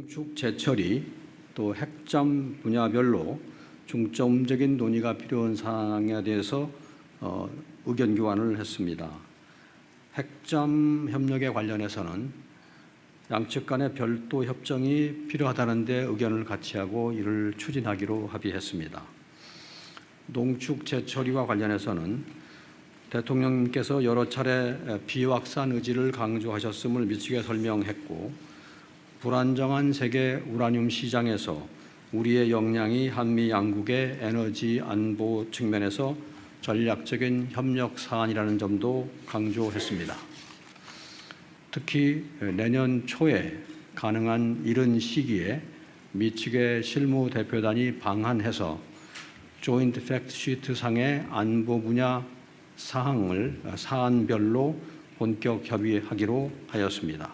농축 제철이 또 핵잠 분야별로 중점적인 논의가 필요한 사항에 대해서 의견 교환을 했습니다. 핵잠 협력에 관련해서는 양측 간의 별도 협정이 필요하다는 데 의견을 같이 하고 이를 추진하기로 합의했습니다. 농축 제철이와 관련해서는 대통령께서 여러 차례 비확산 의지를 강조하셨음을 미치게 설명했고, 불안정한 세계 우라늄 시장에서 우리의 역량이 한미 양국의 에너지 안보 측면에서 전략적인 협력 사안이라는 점도 강조했습니다. 특히 내년 초에 가능한 이른 시기에 미측의 실무 대표단이 방한해서 조인트 팩트시트 상의 안보 분야 사항을 사안별로 본격 협의하기로 하였습니다.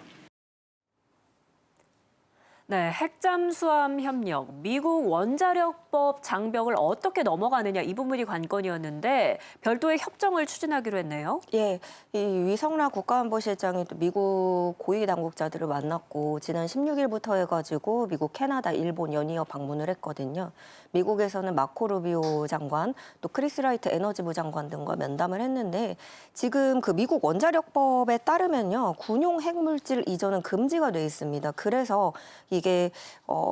네, 핵잠수함 협력, 미국 원자력법 장벽을 어떻게 넘어가느냐 이 부분이 관건이었는데 별도의 협정을 추진하기로 했네요. 예, 이 위성락 국가안보실장이 또 미국 고위 당국자들을 만났고 지난 16일부터 해가지고 미국, 캐나다, 일본 연이어 방문을 했거든요. 미국에서는 마코 루비오 장관, 또 크리스 라이트 에너지부 장관 등과 면담을 했는데 지금 그 미국 원자력법에 따르면요, 군용 핵물질 이전은 금지가 돼 있습니다. 그래서 이게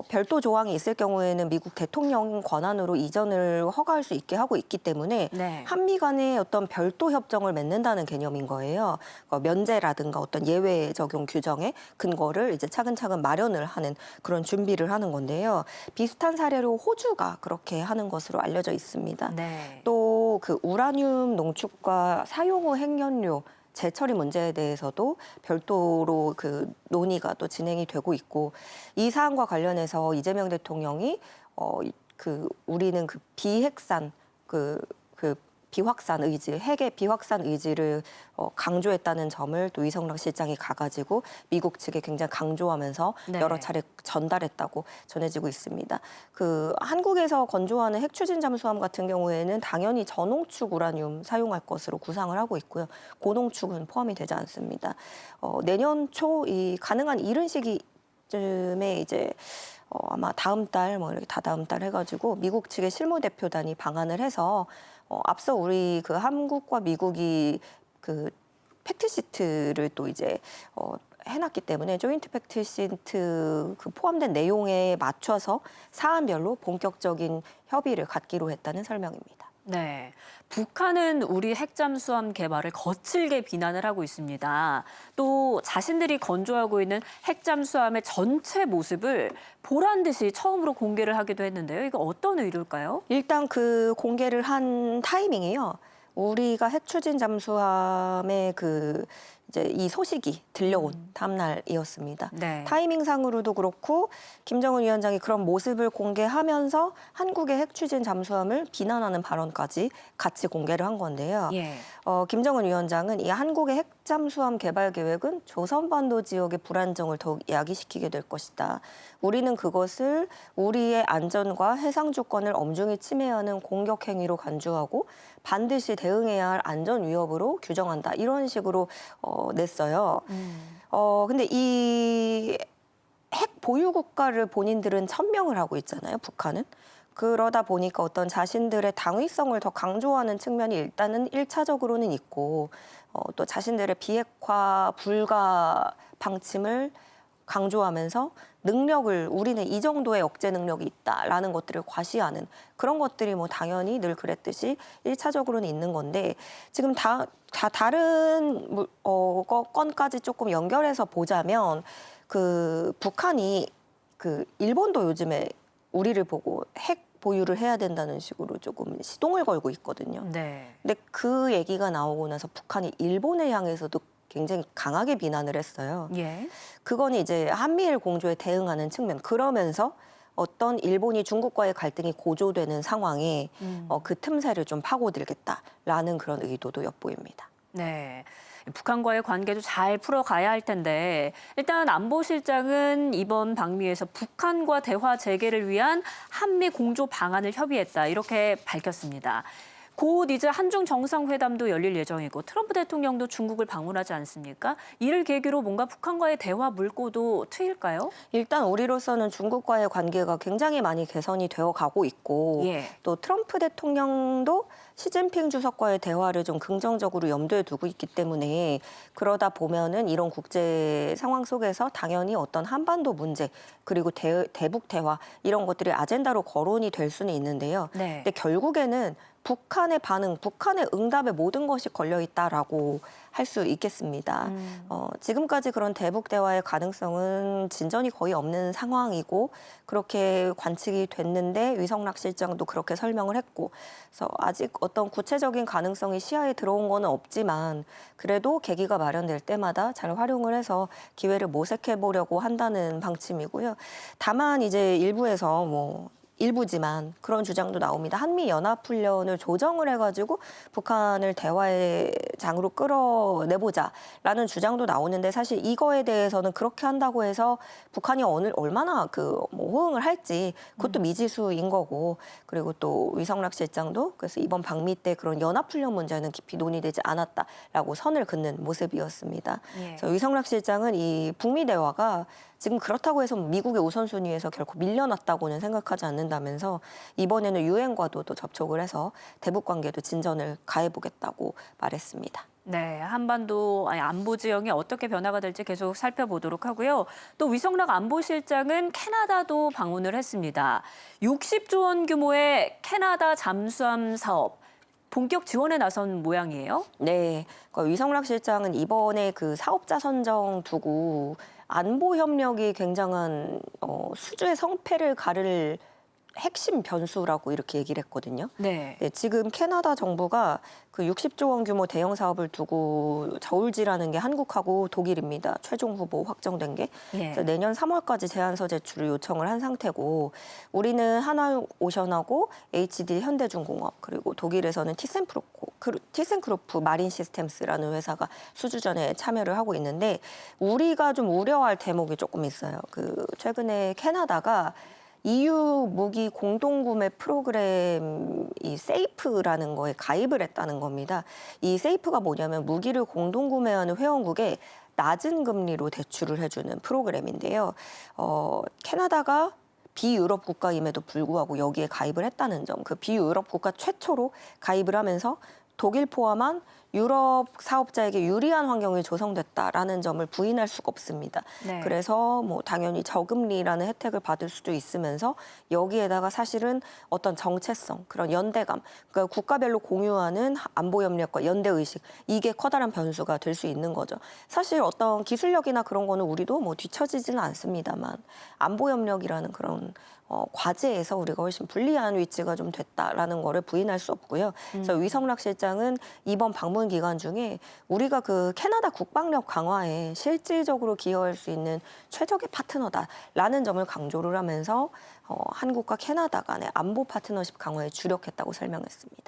별도 조항이 있을 경우에는 미국 대통령 권한으로 이전을 허가할 수 있게 하고 있기 때문에 네. 한미 간의 어떤 별도 협정을 맺는다는 개념인 거예요. 면제라든가 어떤 예외 적용 규정의 근거를 이제 차근차근 마련을 하는 그런 준비를 하는 건데요. 비슷한 사례로 호주가 그렇게 하는 것으로 알려져 있습니다. 네. 또 그 우라늄 농축과 사용 후 핵연료 재처리 문제에 대해서도 별도로 그 논의가 또 진행이 되고 있고, 이 사안과 관련해서 이재명 대통령이 우리는 그 비핵산 그 비확산 의지, 핵의 비확산 의지를 강조했다는 점을 또 위성락 실장이 가가지고 미국 측에 굉장히 강조하면서 네. 여러 차례 전달했다고 전해지고 있습니다. 그 한국에서 건조하는 핵 추진 잠수함 같은 경우에는 당연히 저농축 우라늄 사용할 것으로 구상을 하고 있고요. 고농축은 포함이 되지 않습니다. 내년 초 이 가능한 이른 시기쯤에 이제 아마 다음 달, 이렇게 다다음 달 해가지고 미국 측의 실무대표단이 방한을 해서 앞서 우리 그 한국과 미국이 그 팩트시트를 또 이제 해놨기 때문에 조인트 팩트시트 그 포함된 내용에 맞춰서 사안별로 본격적인 협의를 갖기로 했다는 설명입니다. 네, 북한은 우리 핵잠수함 개발을 거칠게 비난을 하고 있습니다. 또 자신들이 건조하고 있는 핵잠수함의 전체 모습을 보란 듯이 처음으로 공개를 하기도 했는데요. 이거 어떤 의도일까요? 일단 그 공개를 한 타이밍이요. 우리가 핵 추진 잠수함의 이제 이 소식이 들려온 다음 날이었습니다. 네. 타이밍상으로도 그렇고 김정은 위원장이 그런 모습을 공개하면서 한국의 핵 추진 잠수함을 비난하는 발언까지 같이 공개를 한 건데요. 예. 김정은 위원장은 이 한국의 핵 잠수함 개발 계획은 조선반도 지역의 불안정을 더욱 야기시키게 될 것이다. 우리는 그것을 우리의 안전과 해상 주권을 엄중히 침해하는 공격 행위로 간주하고 반드시 대응해야 할 안전 위협으로 규정한다. 이런 식으로 냈어요. 근데 이 핵 보유 국가를 본인들은 천명을 하고 있잖아요, 북한은. 그러다 보니까 어떤 자신들의 당위성을 더 강조하는 측면이 일단은 1차적으로는 있고, 또 자신들의 비핵화 불가 방침을 강조하면서 능력을 우리는 이 정도의 억제 능력이 있다라는 것들을 과시하는 그런 것들이 뭐 당연히 늘 그랬듯이 1차적으로는 있는 건데, 지금 다 다른 건까지 조금 연결해서 보자면 그 북한이 그 일본도 요즘에 우리를 보고 핵 보유를 해야 된다는 식으로 조금 시동을 걸고 있거든요. 네. 근데 그 얘기가 나오고 나서 북한이 일본을 향해서도 굉장히 강하게 비난을 했어요. 예. 그건 이제 한미일 공조에 대응하는 측면. 그러면서 어떤 일본이 중국과의 갈등이 고조되는 상황에 그 틈새를 좀 파고들겠다라는 그런 의도도 엿보입니다. 네. 북한과의 관계도 잘 풀어가야 할 텐데 일단 안보실장은 이번 방미에서 북한과 대화 재개를 위한 한미 공조 방안을 협의했다 이렇게 밝혔습니다. 곧 이제 한중 정상회담도 열릴 예정이고 트럼프 대통령도 중국을 방문하지 않습니까? 이를 계기로 뭔가 북한과의 대화 물꼬도 트일까요? 일단 우리로서는 중국과의 관계가 굉장히 많이 개선이 되어 가고 있고 예. 또 트럼프 대통령도 시진핑 주석과의 대화를 좀 긍정적으로 염두에 두고 있기 때문에 그러다 보면은 이런 국제 상황 속에서 당연히 어떤 한반도 문제 그리고 대북 대화 이런 것들이 아젠다로 거론이 될 수는 있는데요. 네. 근데 결국에는 북한의 반응, 북한의 응답에 모든 것이 걸려 있다라고 할 수 있겠습니다. 지금까지 그런 대북 대화의 가능성은 진전이 거의 없는 상황이고 그렇게 관측이 됐는데 위성락 실장도 그렇게 설명을 했고 그래서 아직 어떤 구체적인 가능성이 시야에 들어온 거는 없지만 그래도 계기가 마련될 때마다 잘 활용을 해서 기회를 모색해 보려고 한다는 방침이고요. 다만 이제 일부에서 일부지만 그런 주장도 나옵니다. 한미 연합훈련을 조정을 해가지고 북한을 대화의 장으로 끌어내보자라는 주장도 나오는데 사실 이거에 대해서는 그렇게 한다고 해서 북한이 얼마나 호응을 할지 그것도 미지수인 거고 그리고 또 위성락 실장도 그래서 이번 방미 때 그런 연합훈련 문제는 깊이 논의되지 않았다라고 선을 긋는 모습이었습니다. 예. 그래서 위성락 실장은 이 북미 대화가 지금 그렇다고 해서 미국의 우선순위에서 결코 밀려났다고는 생각하지 않는다면서 이번에는 유엔과도 또 접촉을 해서 대북 관계도 진전을 가해보겠다고 말했습니다. 네, 한반도 안보 지형이 어떻게 변화가 될지 계속 살펴보도록 하고요. 또 위성락 안보실장은 캐나다도 방문을 했습니다. 60조 원 규모의 캐나다 잠수함 사업 본격 지원에 나선 모양이에요. 네, 위성락 실장은 이번에 그 사업자 선정 두고 안보 협력이 굉장한 수주의 성패를 가를 핵심 변수라고 이렇게 얘기를 했거든요. 네. 네, 지금 캐나다 정부가 그 60조 원 규모 대형 사업을 두고 저울질하는 게 한국하고 독일입니다. 최종 후보 확정된 게. 예. 그래서 내년 3월까지 제안서 제출을 요청을 한 상태고 우리는 하나오션하고 HD 현대중공업 그리고 독일에서는 티센크로프 마린 시스템스라는 회사가 수주전에 참여를 하고 있는데 우리가 좀 우려할 대목이 조금 있어요. 최근에 캐나다가 EU 무기 공동구매 프로그램 이 세이프라는 거에 가입을 했다는 겁니다. 이 세이프가 뭐냐면 무기를 공동구매하는 회원국에 낮은 금리로 대출을 해주는 프로그램인데요. 캐나다가 비유럽 국가임에도 불구하고 여기에 가입을 했다는 점, 그 비유럽 국가 최초로 가입을 하면서 독일 포함한 유럽 사업자에게 유리한 환경이 조성됐다라는 점을 부인할 수가 없습니다. 네. 그래서 당연히 저금리라는 혜택을 받을 수도 있으면서 여기에다가 사실은 어떤 정체성, 그런 연대감, 그러니까 국가별로 공유하는 안보 협력과 연대 의식 이게 커다란 변수가 될 수 있는 거죠. 사실 어떤 기술력이나 그런 거는 우리도 뒤처지지는 않습니다만 안보 협력이라는 그런 과제에서 우리가 훨씬 불리한 위치가 좀 됐다라는 거를 부인할 수 없고요. 그래서 위성락 실장은 이번 방문 기간 중에 우리가 그 캐나다 국방력 강화에 실질적으로 기여할 수 있는 최적의 파트너다라는 점을 강조를 하면서 한국과 캐나다 간의 안보 파트너십 강화에 주력했다고 설명했습니다.